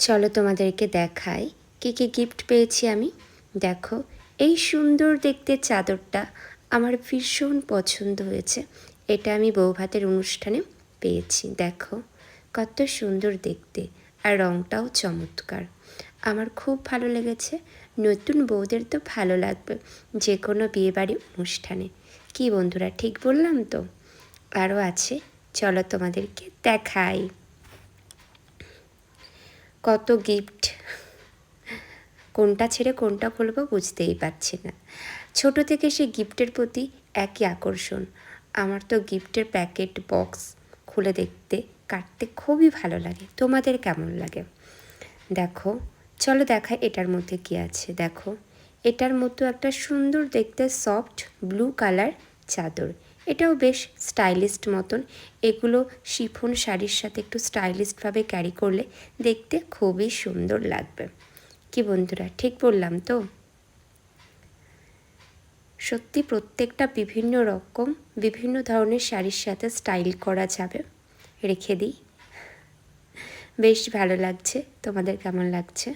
চলো তোমাদেরকে দেখাই কী কী গিফট পেয়েছি আমি। দেখো, এই সুন্দর দেখতে চাদরটা আমার ভীষণ পছন্দ হয়েছে। এটা আমি বৌভাতের অনুষ্ঠানে পেয়েছি। দেখো কত সুন্দর দেখতে, আর রঙটাও চমৎকার। আমার খুব ভালো লেগেছে। নতুন বউদের তো ভালো লাগবে যে কোনো বিয়েবাড়ি অনুষ্ঠানে। কি বন্ধুরা, ঠিক বললাম তো? আরও আছে, চলো তোমাদেরকে দেখাই। কত গিফট, কোনটা ছেড়ে কোনটা খুলবো বুঝতেই পারছি না। ছোট থেকে সে গিফটের প্রতি একই আকর্ষণ। আমার তো গিফটের প্যাকেট বক্স খুলে দেখতে কাটতে খুবই ভালো লাগে। তোমাদের কেমন লাগে? দেখো, চলো দেখাই এটার মধ্যে কি আছে। দেখো, এটার মতো একটা সুন্দর দেখতে সফট ব্লু কালার চাদর। এটাও বেশ স্টাইলিস্ট মতন। এগুলো শিফন শাড়ির সাথে একটু স্টাইলিশভাবে ক্যারি করলে দেখতে খুবই সুন্দর লাগবে। কি বন্ধুরা, ঠিক বললাম তো? সত্যি প্রত্যেকটা বিভিন্ন রকম বিভিন্ন ধরনের শাড়ির সাথে স্টাইল করা যাবে। রেখে দিই, বেশ ভালো লাগছে। তোমাদের কেমন লাগছে?